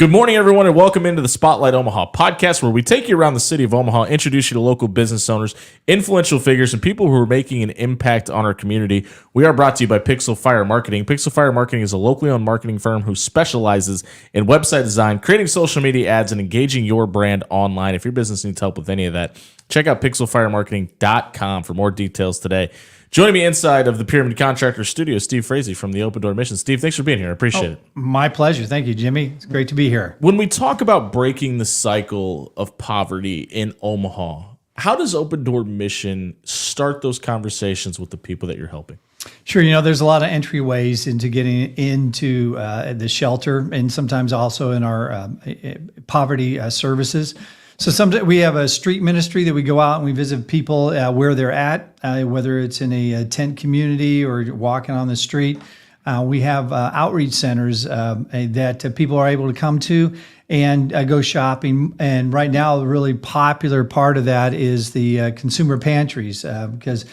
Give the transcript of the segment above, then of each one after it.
Good morning, everyone, and welcome into the Spotlight Omaha podcast, where we take you around the city of Omaha, introduce you to local business owners, influential figures, and people who are making an impact on our community. We are brought to you by Pixel Fire Marketing. Pixel Fire Marketing is a locally owned marketing firm who specializes in website design, creating social media ads, and engaging your brand online. If your business needs help with any of that, check out pixelfiremarketing.com for more details today. Joining me inside of the Pyramid Contractor Studio, Steve Frazee from the Open Door Mission. Steve, thanks for being here. I appreciate it. My pleasure. Thank you, Jimmy. It's great to be here. When we talk about breaking the cycle of poverty in Omaha, how does Open Door Mission start those conversations with the people that you're helping? Sure. There's a lot of entryways into getting into the shelter and sometimes also in our poverty services. So sometimes we have a street ministry that we go out and we visit people where they're at, whether it's in a tent community or walking on the street. We have outreach centers that people are able to come to and go shopping. And right now, the really popular part of that is the consumer pantries because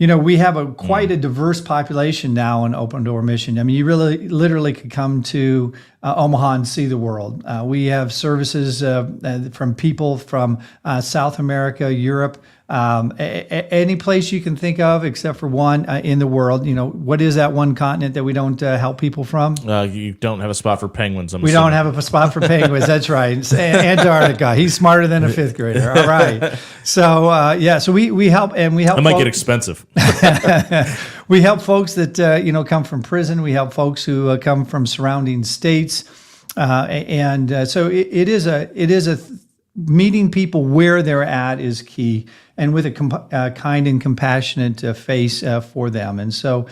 we have quite a diverse population now in Open Door Mission. I mean, you really literally could come to Omaha and see the world. We have services from people from South America, Europe, any place you can think of except for one in the world. What is that one continent that we don't help people from? You don't have a spot for penguins. We don't have a spot for penguins. That's right. It's Antarctica. He's smarter than a fifth grader. All right. So so we help, and we help. It might get expensive. We help folks that come from prison. We help folks who come from surrounding states, so it is a meeting people where they're at is key, and with a kind and compassionate face for them. And so,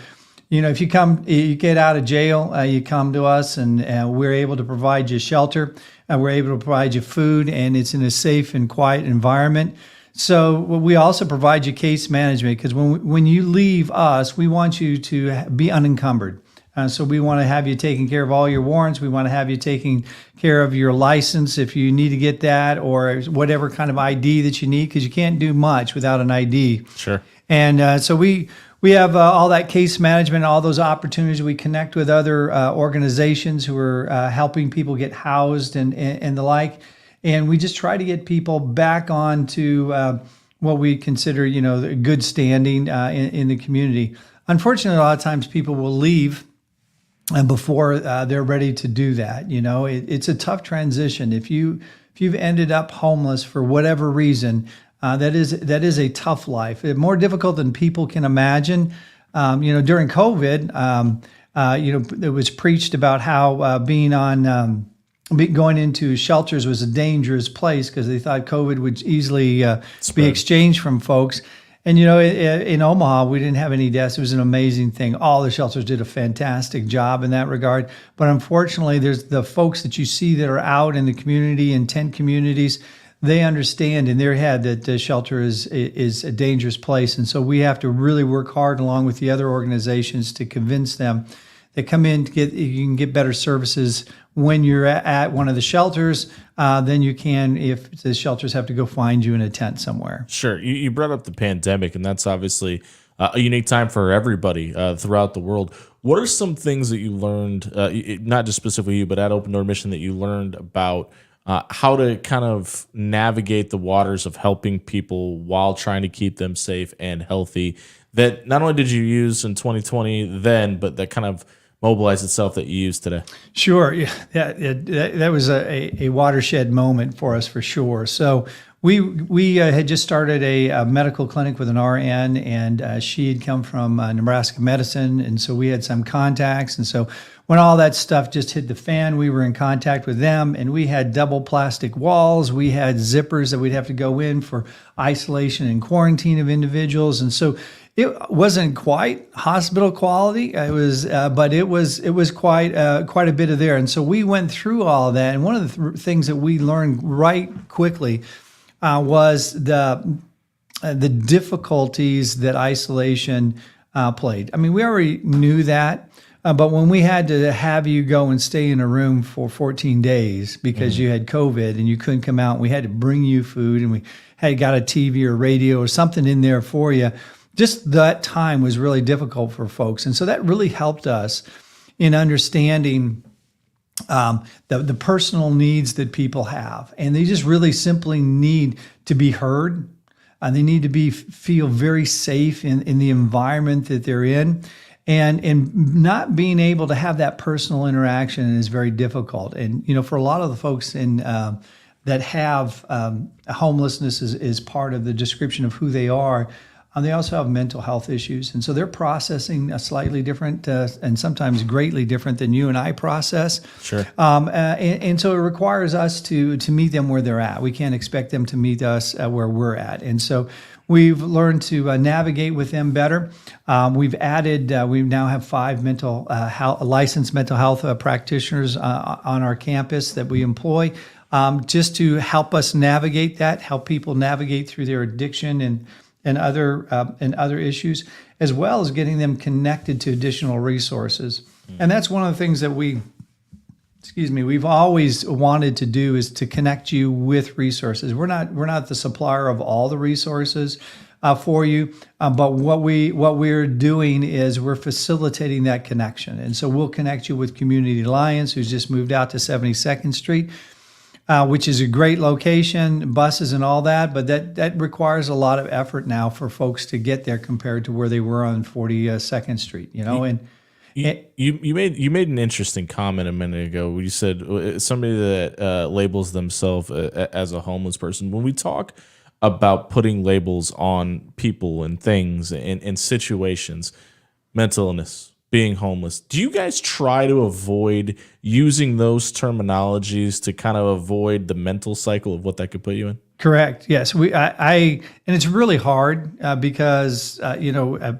if you get out of jail, you come to us, and we're able to provide you shelter, we're able to provide you food, and it's in a safe and quiet environment. So we also provide you case management, because when you leave us, we want you to be unencumbered. So we want to have you taking care of all your warrants. We want to have you taking care of your license if you need to get that, or whatever kind of ID that you need, because you can't do much without an ID. Sure. And so we have all that case management, all those opportunities. We connect with other organizations who are helping people get housed and the like. And we just try to get people back onto what we consider, good standing in the community. Unfortunately, a lot of times people will leave before they're ready to do that. It's a tough transition. If you've ended up homeless for whatever reason, that is a tough life. It's more difficult than people can imagine. During COVID, it was preached about how going into shelters was a dangerous place because they thought COVID would easily be exchanged from folks. And, in Omaha, we didn't have any deaths. It was an amazing thing. All the shelters did a fantastic job in that regard. But unfortunately, there's the folks that you see that are out in the community, in tent communities, they understand in their head that the shelter is a dangerous place. And so we have to really work hard along with the other organizations to convince them that come in you can get better services when you're at one of the shelters than you can if the shelters have to go find you in a tent somewhere. Sure. You brought up the pandemic, and that's obviously a unique time for everybody throughout the world. What are some things that you learned, not just specifically you, but at Open Door Mission, that you learned about how to kind of navigate the waters of helping people while trying to keep them safe and healthy, that not only did you use in 2020 then, but that kind of mobilize itself that you use today? Sure. Yeah, that was a watershed moment for us, for sure. So we had just started a medical clinic with an RN, and she had come from Nebraska Medicine, and so we had some contacts. And so when all that stuff just hit the fan, we were in contact with them, and we had double plastic walls. We had zippers that we'd have to go in for isolation and quarantine of individuals. And so it wasn't quite hospital quality. But it was quite a bit of there. And so we went through all of that. And one of the things that we learned right quickly was the difficulties that isolation played. I mean, we already knew that. But when we had to have you go and stay in a room for 14 days because you had COVID and you couldn't come out, and we had to bring you food, and we had got a TV or radio or something in there for you, just that time was really difficult for folks. And so that really helped us in understanding the personal needs that people have, and they just really simply need to be heard. They need to feel very safe in the environment that they're in, and not being able to have that personal interaction is very difficult. And for a lot of the folks that have homelessness is part of the description of who they are. They also have mental health issues, and so they're processing a slightly different and sometimes greatly different than you and I process. Sure. And so it requires us to meet them where they're at. We can't expect them to meet us where we're at, and so we've learned to navigate with them better. We've added. We now have 5 licensed mental health practitioners on our campus that we employ, just to help us navigate that, help people navigate through their addiction and other issues, as well as getting them connected to additional resources. And that's one of the things that we've always wanted to do, is to connect you with resources. We're not the supplier of all the resources for you, but what we're doing is we're facilitating that connection. And so we'll connect you with Community Alliance, who's just moved out to 72nd Street. Which is a great location, buses and all that, but that requires a lot of effort now for folks to get there compared to where they were on 42nd Street. You made an interesting comment a minute ago. You said somebody that labels themselves as a homeless person. When we talk about putting labels on people and things and situations, mental illness, being homeless, do you guys try to avoid using those terminologies to kind of avoid the mental cycle of what that could put you in? Correct. Yes. And it's really hard because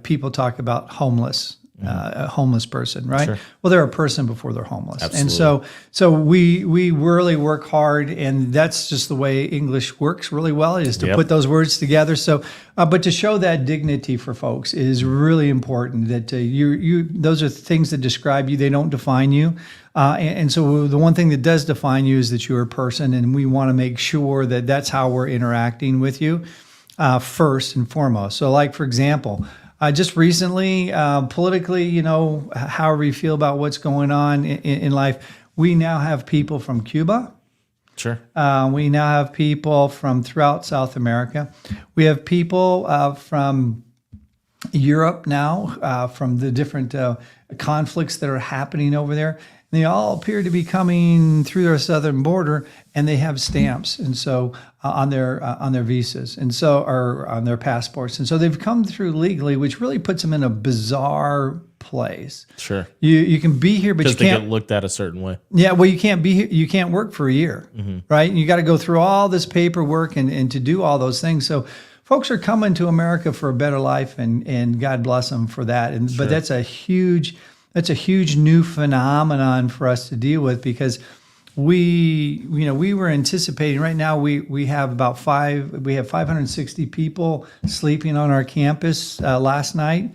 people talk about homeless. A homeless person, right? Sure. Well, they're a person before they're homeless. Absolutely. And so we really work hard, and that's just the way English works really well, is to put those words together. So, but to show that dignity for folks is really important. That those are things that describe you; they don't define you. And so the one thing that does define you is that you're a person, and we want to make sure that that's how we're interacting with you first and foremost. So, like for example. Just recently, politically, however you feel about what's going on in life, we now have people from Cuba. Sure. We now have people from throughout South America. We have people from Europe now, from the different conflicts that are happening over there. They all appear to be coming through our southern border, and they have stamps, and so on their visas, and so or on their passports, and so they've come through legally, which really puts them in a bizarre place. Sure, you can be here, but you can't. They get looked at a certain way. Yeah, well, you can't be here. You can't work for a year, right? And you got to go through all this paperwork and to do all those things. So folks are coming to America for a better life, and God bless them for that. And Sure. But that's a huge new phenomenon for us to deal with, because we were anticipating. Right now we have about 560 people sleeping on our campus last night.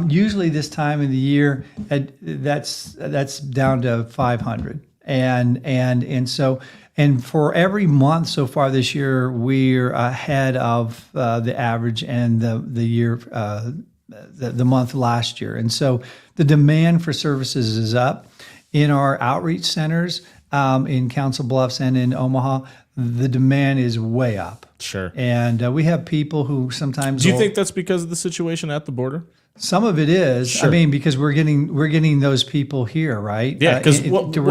Usually this time of the year, that's down to 500, and so. And for every month so far this year, we're ahead of the average and the year, the month last year. And so the demand for services is up. In our outreach centers in Council Bluffs and in Omaha, the demand is way up. Sure. And we have people who sometimes. Do you think that's because of the situation at the border? Some of it is. Sure. I mean, because we're getting those people here, right? Yeah, because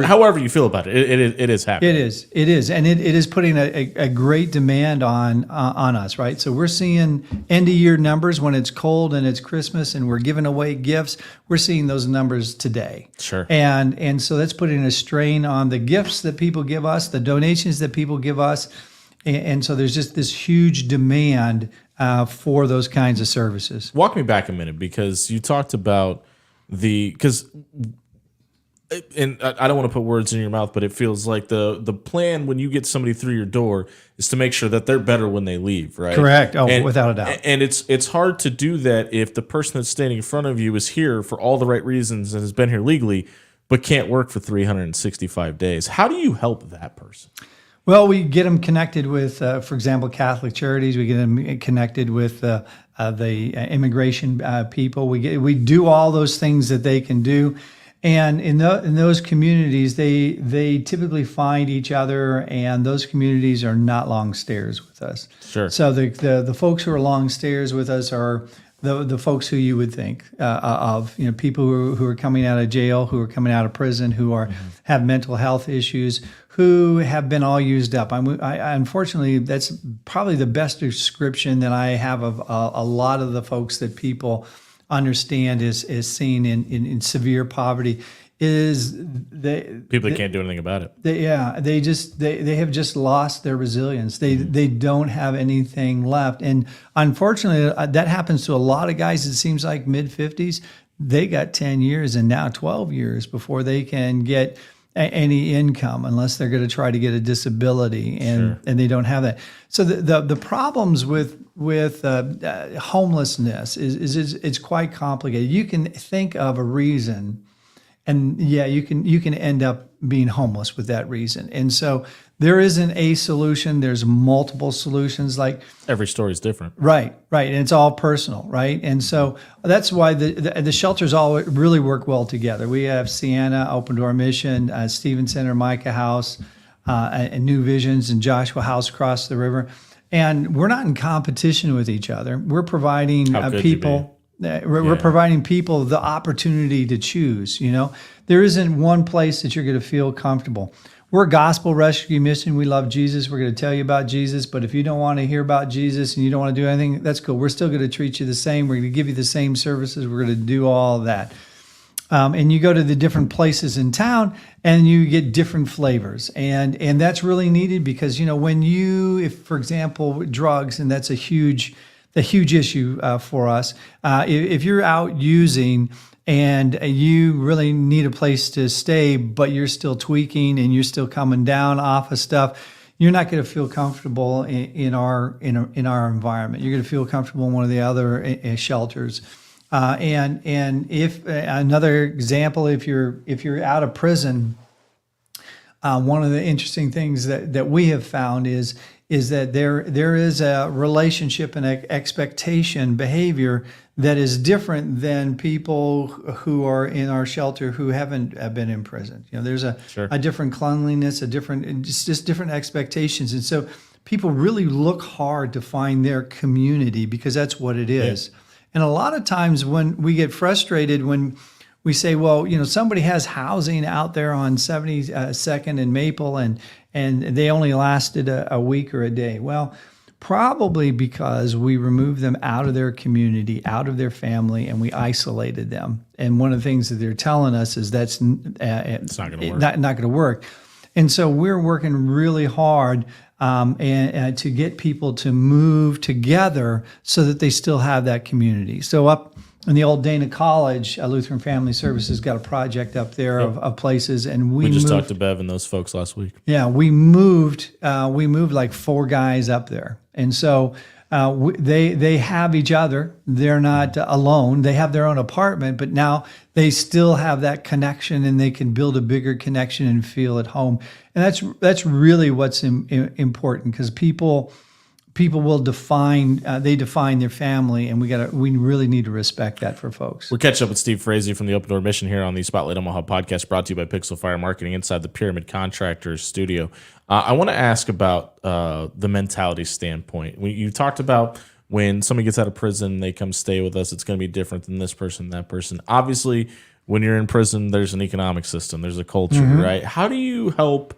however you feel about it, it is happening. It is, and it is putting a great demand on us, right? So we're seeing end of year numbers when it's cold and it's Christmas, and we're giving away gifts. We're seeing those numbers today. Sure. And so that's putting a strain on the gifts that people give us, the donations that people give us, and so there's just this huge demand for those kinds of services. Walk me back a minute, because you talked about and I don't want to put words in your mouth, but it feels like the plan when you get somebody through your door is to make sure that they're better when they leave, right? Correct. Oh, without a doubt. And it's hard to do that if the person that's standing in front of you is here for all the right reasons and has been here legally, but can't work for 365 days. How do you help that person? Well, we get them connected with, for example, Catholic Charities. We get them connected with the immigration people. We do all those things that they can do, And in those communities, they typically find each other, and those communities are not long stayers with us. Sure. So the folks who are long stayers with us are the folks who you would think of, people who are coming out of jail, who are coming out of prison, who are have mental health issues, who have been all used up. I unfortunately, that's probably the best description that I have of a lot of the folks that people understand is seen in severe poverty. Is people that can't do anything about it. They have just lost their resilience. They don't have anything left, and unfortunately, that happens to a lot of guys. It seems like mid-50s, they got 10 years and now 12 years before they can get any income, unless they're going to try to get a disability, and they don't have that. So the problems with homelessness is it's quite complicated. You can think of a reason. And you can end up being homeless with that reason. And so there isn't a solution. There's multiple solutions. Like every story is different. Right. And it's all personal, right? And so that's why the shelters all really work well together. We have Sienna, Open Door Mission, Stephen Center, Micah House, and New Visions, and Joshua House across the river. And we're not in competition with each other. We're providing people. We're providing people the opportunity to choose. There isn't one place that you're going to feel comfortable. We're a gospel rescue mission. We love Jesus. We're going to tell you about Jesus. But if you don't want to hear about Jesus and you don't want to do anything, that's cool. We're still going to treat you the same. We're going to give you the same services. We're going to do all of that. And you go to the different places in town and you get different flavors. And that's really needed because, if, for example, drugs, and that's a huge issue for us. If you're out using and you really need a place to stay, but you're still tweaking and you're still coming down off of stuff, you're not going to feel comfortable in our environment. You're going to feel comfortable in one of the other shelters. And if another example, if you're out of prison, one of the interesting things that we have found is that there is a relationship and expectation behavior that is different than people who are in our shelter who haven't been in prison. There's a different cleanliness, just different expectations. And so people really look hard to find their community because that's what it is. Yeah. And a lot of times when we get frustrated when we say, well, somebody has housing out there on 72nd and Maple and they only lasted a week or a day. Well, probably because we removed them out of their community, out of their family, and we isolated them. And one of the things that they're telling us is that's it's not going to work. Not going to work. And so we're working really hard and to get people to move together so that they still have that community. So up in the old Dana College, Lutheran Family Services got a project up there of places, and we just talked to Bev and those folks last week. Yeah, we moved like 4 guys up there, and so they have each other. They're not alone. They have their own apartment, but now they still have that connection, and they can build a bigger connection and feel at home. And that's really what's important because people will define their family, and we really need to respect that for folks. We're catching up with Steve Frazee from the Open Door Mission here on the Spotlight Omaha podcast, brought to you by Pixel Fire Marketing inside the Pyramid Contractors studio. I want to ask about the mentality standpoint. You talked about when somebody gets out of prison, they come stay with us. It's going to be different than this person, that person. Obviously, when you're in prison, there's an economic system, there's a culture, right? How do you help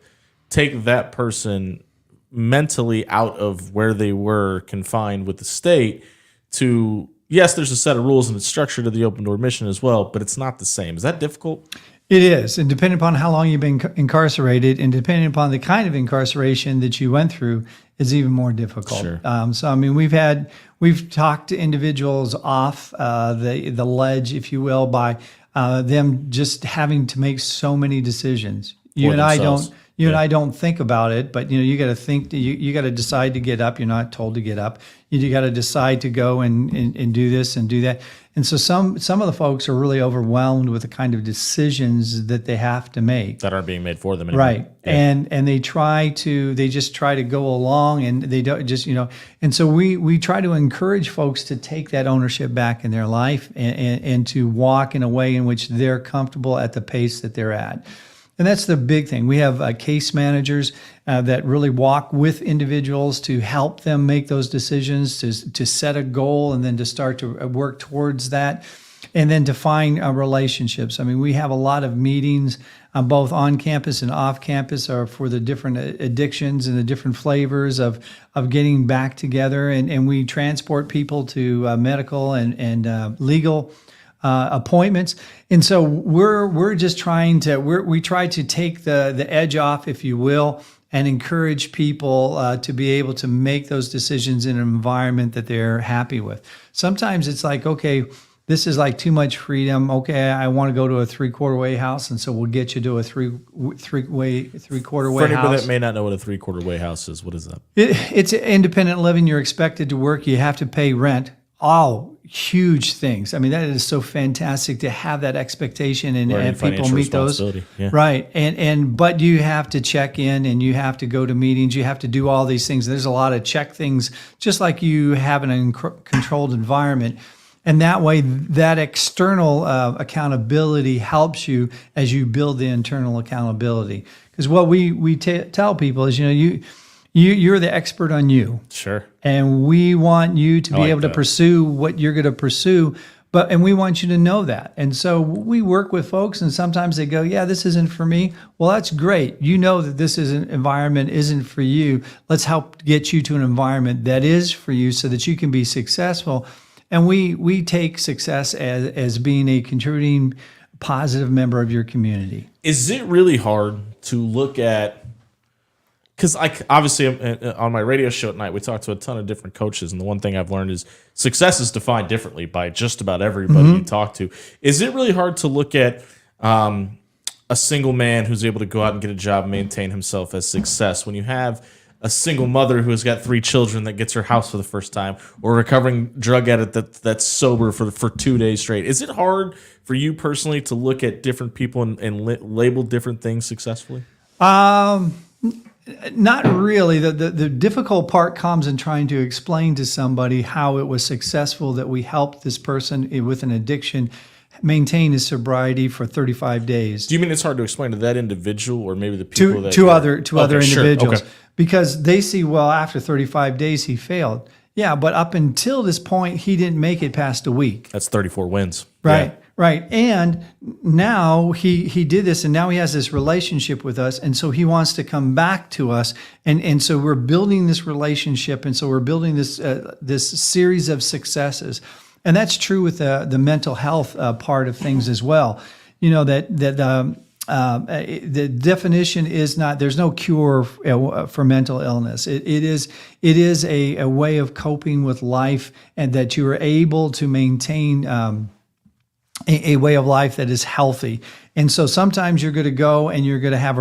take that person mentally out of where they were confined with the state to, yes, there's a set of rules and it's structured to the Open Door Mission as well, but it's not the same. Is that difficult? It is. And depending upon how long you've been incarcerated and depending upon the kind of incarceration that you went through is even more difficult. Sure. So, I mean, we've talked to individuals off the ledge, if you will, by them just having to make so many decisions. You and I don't think about it, but you got to think. You got to decide to get up. You're not told to get up. You got to decide to go and do this and do that. And so some of the folks are really overwhelmed with the kind of decisions that they have to make that aren't being made for them anymore. Right. Yeah. And they just try to go along, and they don't just, and so we try to encourage folks to take that ownership back in their life, and to walk in a way in which they're comfortable at the pace that they're at. And that's the big thing. We have case managers that really walk with individuals to help them make those decisions, to set a goal, and then to start to work towards that, and then to find relationships. I mean, we have a lot of meetings both on campus and off campus for the different addictions and the different flavors of getting back together. And we transport people to medical and legal appointments. And so we're just trying to, we try to take the edge off, if you will, and encourage people to be able to make those decisions in an environment that they're happy with. Sometimes it's like, okay, this is like too much freedom. Okay, I want to go to a 3/4 way house, and so we'll get you to a three-quarter way house. For anybody that may not know what a 3/4 way house is, what is that? It's independent living. You're expected to work. You have to pay rent. All huge things. I mean, that is so fantastic to have that expectation, and people meet those. Yeah. Right. But you have to check in, and you have to go to meetings. You have to do all these things. There's a lot of check things, just like you have in a controlled environment. And that way, that external accountability helps you as you build the internal accountability. Because what we tell people is, you're the expert on you. Sure. And we want you to be able to pursue what you're going to pursue, and we want you to know that. And so we work with folks, and sometimes they go, yeah, this isn't for me. Well, that's great. You know that this environment isn't for you. Let's help get you to an environment that is for you so that you can be successful. And we take success as being a contributing, positive member of your community. Is it really hard to look at, because obviously on my radio show at night, we talk to a ton of different coaches, and the one thing I've learned is success is defined differently by just about everybody you talk to. Is it really hard to look at a single man who's able to go out and get a job and maintain himself as success when you have a single mother who has got 3 children that gets her house for the first time, or a recovering drug addict that's sober for 2 days straight? Is it hard for you personally to look at different people and label different things successfully? Not really. The difficult part comes in trying to explain to somebody how it was successful that we helped this person with an addiction maintain his sobriety for 35 days. Do you mean it's hard to explain to that individual, or maybe the people to other individuals? Sure. Okay. Because they see, well, after 35 days he failed. Yeah, but up until this point he didn't make it past a week. That's 34 wins. Right. Yeah. Right. And now he did this, and now he has this relationship with us. And so he wants to come back to us. And so we're building this relationship. And so we're building this series of successes. And that's true with the mental health part of things as well. The definition is not, there's no cure for mental illness. It is a way of coping with life, and that you are able to maintain a way of life that is healthy. And so sometimes you're going to go and you're going to have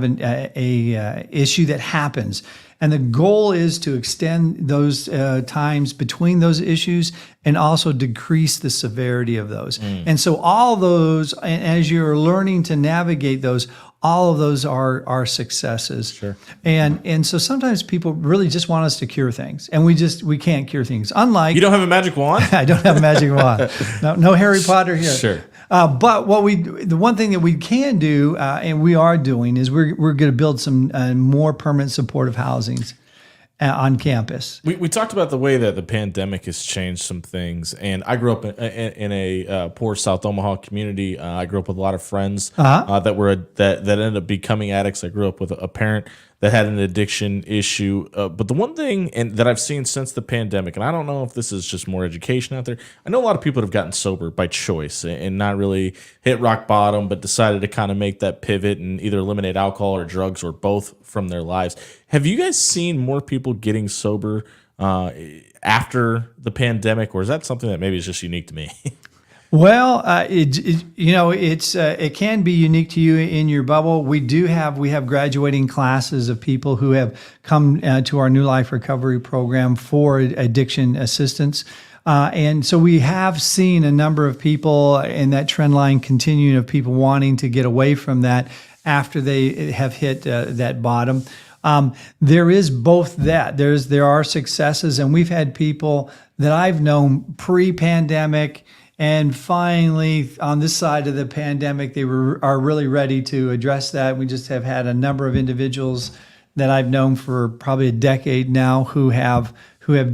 a issue that happens. And the goal is to extend those times between those issues, and also decrease the severity of those. And so all those, and as you're learning to navigate those, all of those are successes. Sure. And so sometimes people really just want us to cure things, and we can't cure things. Unlike, you don't have a magic wand? I don't have a magic wand. No Harry Potter here. Sure. But the one thing that we can do, and we are doing, is we're going to build some more permanent supportive housings on campus. We talked about the way that the pandemic has changed some things, and I grew up in a poor South Omaha community. I grew up with a lot of friends that ended up becoming addicts. I grew up with a parent that had an addiction issue. But the one thing that I've seen since the pandemic, and I don't know if this is just more education out there, I know a lot of people have gotten sober by choice and not really hit rock bottom, but decided to kind of make that pivot and either eliminate alcohol or drugs or both from their lives. Have you guys seen more people getting sober after the pandemic, or is that something that maybe is just unique to me? Well, it can be unique to you in your bubble. We have graduating classes of people who have come to our New Life Recovery Program for addiction assistance. And so we have seen a number of people in that trend line continuing of people wanting to get away from that after they have hit that bottom. There is both that. There are successes, and we've had people that I've known pre-pandemic, and finally on this side of the pandemic, they are really ready to address that. We just have had a number of individuals that I've known for probably a decade now who have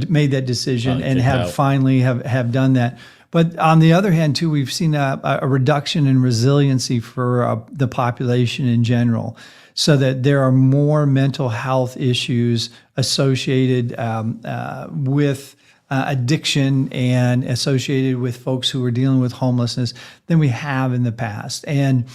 made that decision and have finally have done that. But on the other hand, too, we've seen a reduction in resiliency for the population in general, so that there are more mental health issues associated with addiction and associated with folks who are dealing with homelessness than we have in the past. And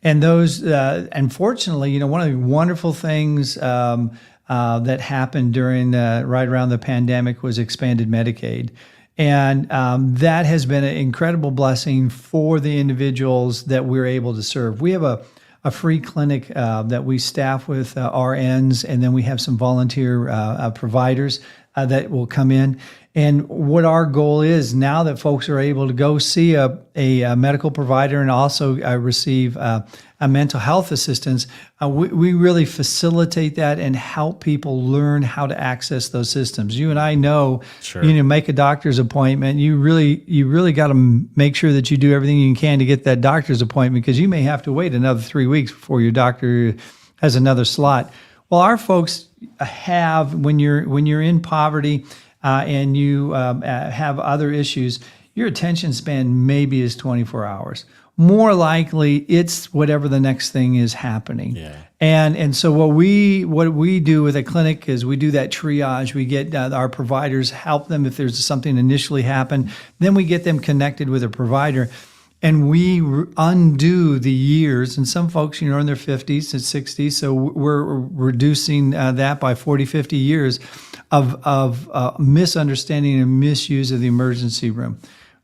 those, unfortunately, one of the wonderful things that happened during right around the pandemic was expanded Medicaid. And that has been an incredible blessing for the individuals that we're able to serve. We have a free clinic that we staff with RNs, and then we have some volunteer providers that will come in. And what our goal is now that folks are able to go see a medical provider and also receive a mental health assistance, we really facilitate that and help people learn how to access those systems. You and I know, Sure. Make a doctor's appointment. You really got to make sure that you do everything you can to get that doctor's appointment, because you may have to wait another 3 weeks before your doctor has another slot. Well, our folks have, when you're in poverty and you have other issues, your attention span maybe is 24 hours. More likely, it's whatever the next thing is happening. Yeah. And so what we do with a clinic is we do that triage. We get our providers, help them if there's something initially happened. Then we get them connected with a provider. And we undo the years, and some folks, are in their 50s and 60s, so we're reducing that by 40, 50 years of misunderstanding and misuse of the emergency room.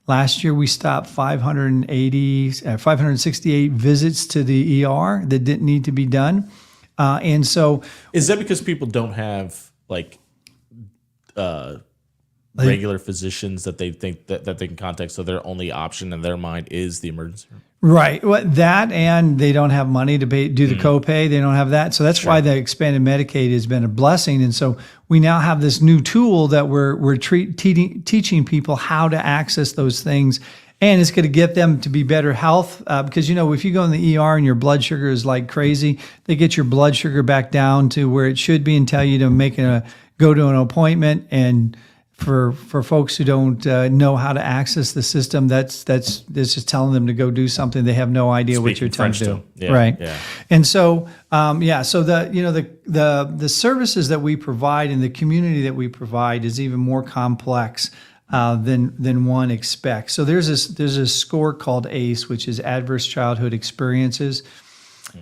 Last year, we stopped 568 visits to the ER that didn't need to be done. And so... Is that because people don't have, regular physicians that they think that they can contact, so their only option in their mind is the emergency room? Right. Well, that, and they don't have money to do the copay. They don't have that. So that's why the expanded Medicaid has been a blessing. And so we now have this new tool that we're teaching people how to access those things. And it's going to get them to be better health because, if you go in the ER and your blood sugar is like crazy, they get your blood sugar back down to where it should be and tell you to go to an appointment. And for folks who don't know how to access the system, that's just telling them to go do something. They have no idea what you're telling them to do. Yeah, right. Yeah. And so, so the services that we provide and the community that we provide is even more complex than one expects. So there's a score called ACE, which is Adverse Childhood Experiences.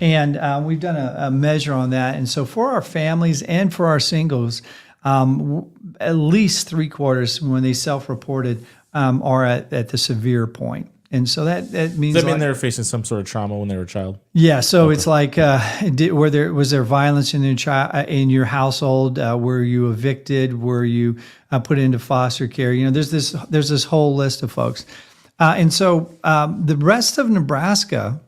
And we've done a measure on that. And so for our families and for our singles, at least 3/4 when they self-reported are at the severe point. And so that means... Does that mean they were facing some sort of trauma when they were a child? Yeah, so it's like, was there violence in your household? Were you evicted? Were you put into foster care? There's this whole list of folks. And so the rest of Nebraska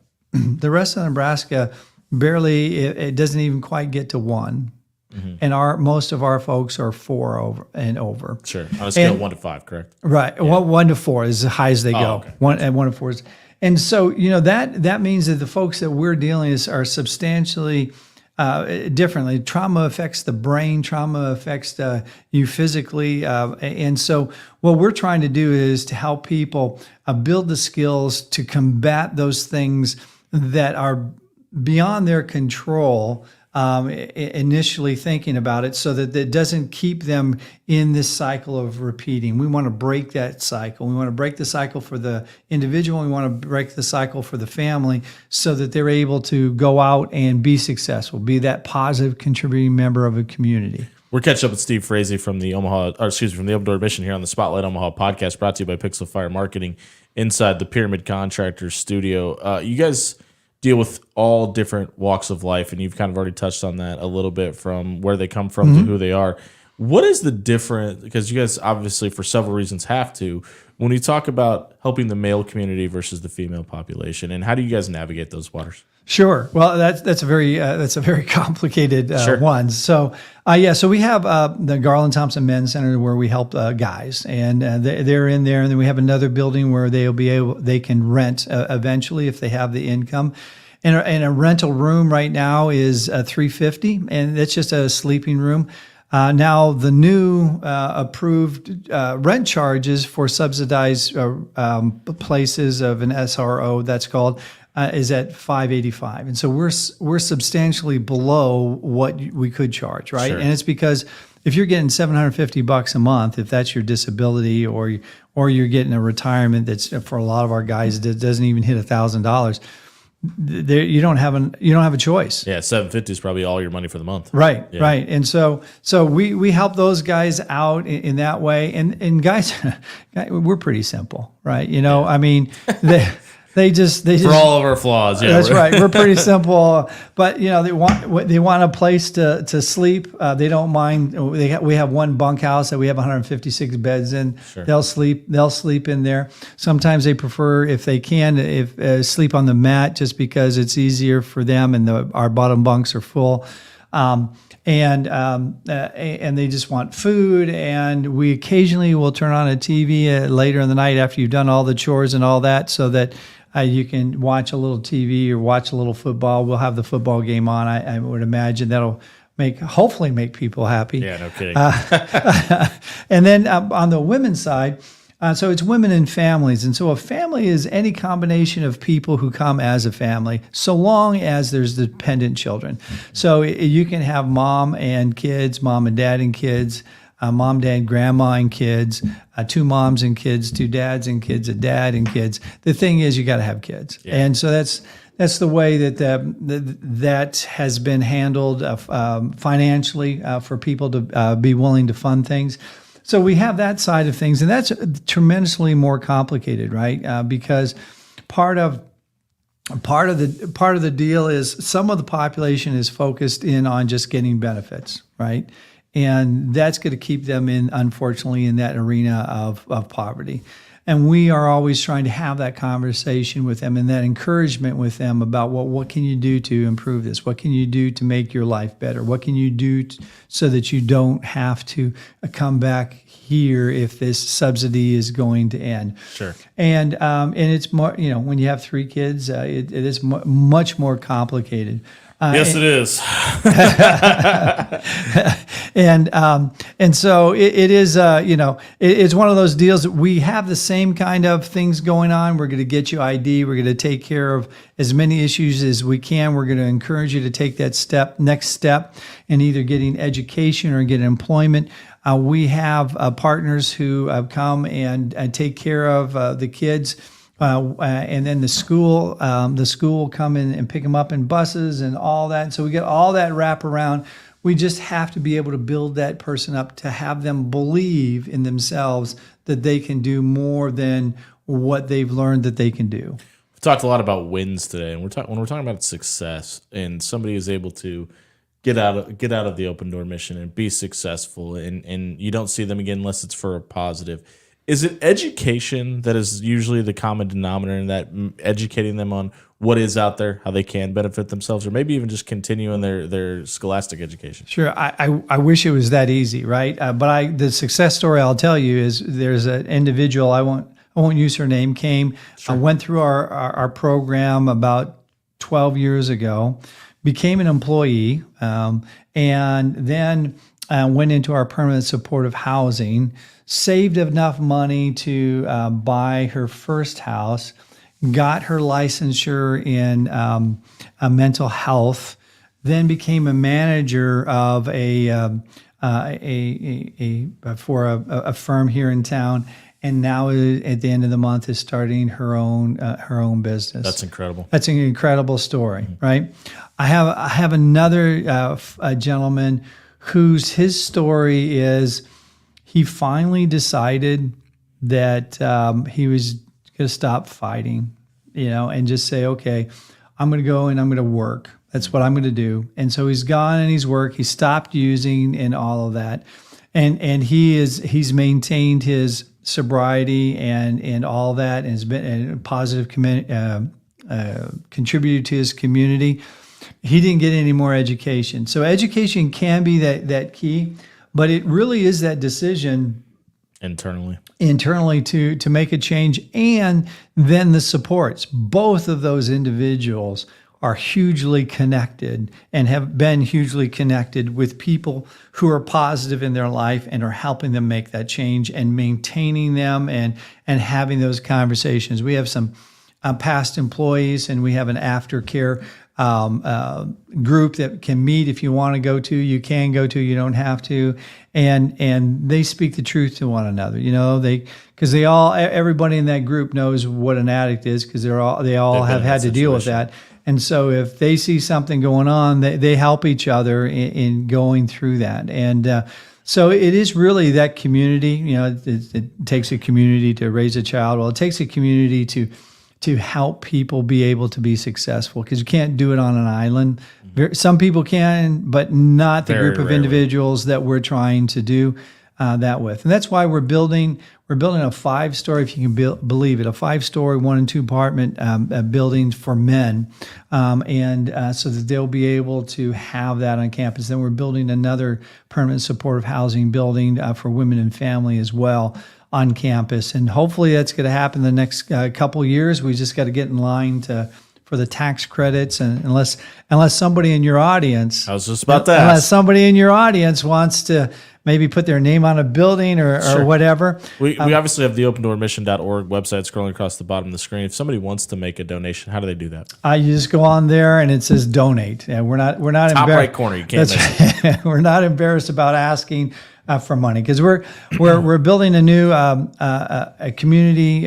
barely, it doesn't even quite get to 1. Mm-hmm. And most of our folks are 4 and over. Sure. On a scale of 1 to 5, correct? Right. Yeah. 1 to 4 is as high as they go. Okay. 1 to 4 is. And so, that means that the folks that we're dealing with are substantially differently. Trauma affects the brain. Trauma affects you physically. And so what we're trying to do is to help people build the skills to combat those things that are beyond their control, initially thinking about it, so that it doesn't keep them in this cycle of repeating. We want to break that cycle. We want to break the cycle for the individual. We want to break the cycle for the family so that they're able to go out and be successful, be that positive contributing member of a community. We're catching up with Steve Frazee from the from the Open Door Mission here on the Spotlight Omaha podcast, brought to you by Pixel Fire Marketing inside the Pyramid Contractors studio. You guys deal with all different walks of life, and you've kind of already touched on that a little bit, from where they come from to who they are. What is the difference? Because you guys obviously, for several reasons, have to. When you talk about helping the male community versus the female population, and how do you guys navigate those waters? Sure. Well, that's a very complicated Sure. one. So, so we have the Garland Thompson Men's Center where we help guys, and they're in there, and then we have another building where they can rent eventually if they have the income. And a rental room right now is $350, and it's just a sleeping room. Now, the new approved rent charges for subsidized places of an SRO, that's called, is at $585, and so we're substantially below what we could charge, right? Sure. And it's because if you're getting $750 a month, if that's your disability, or you're getting a retirement that's, for a lot of our guys, that doesn't even hit $1,000. You don't have a choice. Yeah, $750 is probably all your money for the month. Right, Yeah. right. And so we help those guys out in that way. And guys, we're pretty simple, right? I mean, they just For all of our flaws, yeah. that's right. We're pretty simple, but they want a place to sleep. They don't mind. We have one bunkhouse that we have 156 beds in. Sure. They'll sleep in there. Sometimes they prefer, if they can, sleep on the mat, just because it's easier for them, and our bottom bunks are full. And they just want food, and we occasionally will turn on a TV later in the night after you've done all the chores and all that, so that you can watch a little TV or watch a little football. We'll have the football game on. I would imagine that'll hopefully make people happy. Yeah, no kidding. And then on the women's side, so it's women and families. And so a family is any combination of people who come as a family, so long as there's dependent children. So you can have mom and kids, mom and dad and kids, mom, dad, grandma and kids, two moms and kids, two dads and kids, a dad and kids. The thing is, you got to have kids. Yeah. And so that's the way that has been handled financially for people to be willing to fund things. So we have that side of things, and that's tremendously more complicated, right? Because part of the deal is some of the population is focused in on just getting benefits, right? And that's going to keep them unfortunately, in that arena of poverty. And we are always trying to have that conversation with them and that encouragement with them about what can you do to improve this? What can you do to make your life better? What can you do so that you don't have to come back here if this subsidy is going to end? Sure. And it's more, when you have three kids, it is much more complicated. Yes, it is. And so it is, it's one of those deals that we have the same kind of things going on. We're going to get you ID. We're going to take care of as many issues as we can. We're going to encourage you to take that next step in either getting education or getting employment. We have partners who have come and take care of the kids. And then the school will come in and pick them up in buses and all that. So we get all that wrap around. We just have to be able to build that person up to have them believe in themselves that they can do more than what they've learned that they can do. We've talked a lot about wins today, and when we're talking about success, and somebody is able to get out of the open door mission and be successful, and you don't see them again unless it's for a positive. Is it education that is usually the common denominator in that, educating them on what is out there, how they can benefit themselves, or maybe even just continuing their scholastic education? Sure. I wish it was that easy, right? But the success story I'll tell you is there's an individual, I won't use her name, came, went through our program about 12 years ago, became an employee, and then went into our permanent supportive housing, saved enough money to buy her first house, got her licensure in mental health, then became a manager of for a firm here in town, and now at the end of the month is starting her own business. That's incredible. That's an incredible story, right? I have another gentleman his story is he finally decided that he was going to stop fighting, and just say, okay, I'm going to go and I'm going to work. That's what I'm going to do. And so he's gone and he's worked. He stopped using and all of that. and he's maintained his sobriety and all that, and has been a positive contributor to his community. He didn't get any more education. So education can be that key, but it really is that decision internally to make a change, and then the supports. Both of those individuals are hugely connected and have been hugely connected with people who are positive in their life and are helping them make that change and maintaining them and having those conversations. We have some past employees, and we have an aftercare group that can meet. If you want to go to, you can go to, you don't have to. And they speak the truth to one another, because everybody in that group knows what an addict is, because they all have had to deal with that. And so if they see something going on, they help each other in going through that. And so it is really that community. It takes a community to raise a child. Well, it takes a community to help people be able to be successful, because you can't do it on an island. Some people can, but not the group of individuals that we're trying to do that with. And that's why we're building a 5-story, if you can believe it, a 5-story 1 and 2 apartment building for men, and so that they'll be able to have that on campus. Then we're building another permanent supportive housing building for women and family as well on campus, and hopefully that's going to happen the next couple years. We just got to get in line for the tax credits, and unless somebody in your audience, I was just about to ask. Unless somebody in your audience wants to maybe put their name on a building or whatever. We obviously have the opendoormission.org website scrolling across the bottom of the screen. If somebody wants to make a donation, how do they do that? You just go on there and it says donate. And we're not top right corner. You can't miss it. We're not embarrassed about asking for money, because we're building a new a community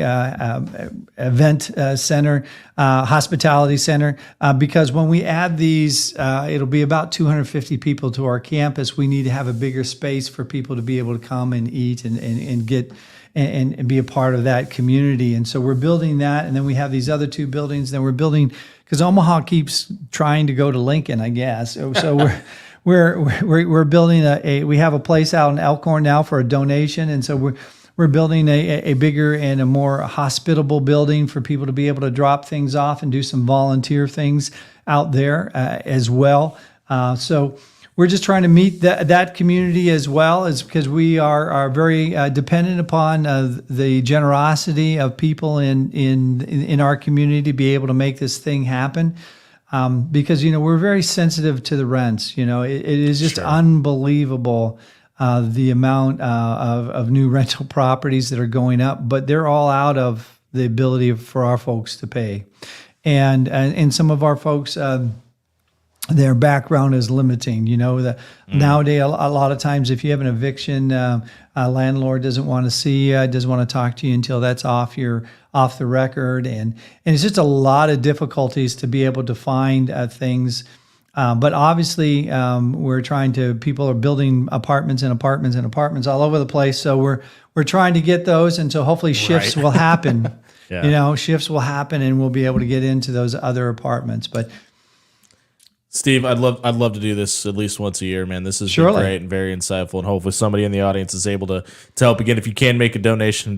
event center, hospitality center, because when we add these, it'll be about 250 people to our campus. We need to have a bigger space for people to be able to come and eat and get and be a part of that community. And so we're building that, and then we have these other 2 buildings. Then we're building, because Omaha keeps trying to go to Lincoln, I guess. So we're building we have a place out in Elkhorn now for a donation, and so we're building a bigger and a more hospitable building for people to be able to drop things off and do some volunteer things out there as well. So we're just trying to meet that community as well, as because we are very dependent upon the generosity of people in our community to be able to make this thing happen. Because we're very sensitive to the rents. It is just unbelievable the amount of new rental properties that are going up, but they're all out of the ability for our folks to pay, and some of our folks. Their background is limiting. Nowadays, a lot of times, if you have an eviction, a landlord doesn't want to see you, doesn't want to talk to you until that's off the record, and it's just a lot of difficulties to be able to find things. But obviously, people are building apartments and apartments and apartments all over the place. So we're trying to get those, and so hopefully shifts will happen. Shifts will happen, and we'll be able to get into those other apartments. But Steve, I'd love to do this at least once a year, man. This is great and very insightful, and hopefully somebody in the audience is able to help. Again, if you can make a donation, you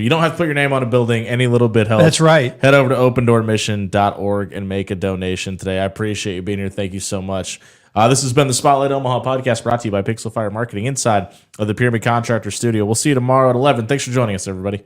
don't have to put your name on a building. Any little bit helps. That's right. Head over to opendoormission.org and make a donation today. I appreciate you being here. Thank you so much. This has been the Spotlight Omaha podcast, brought to you by Pixel Fire Marketing inside of the Pyramid Contractor Studio. We'll see you tomorrow at 11. Thanks for joining us, everybody.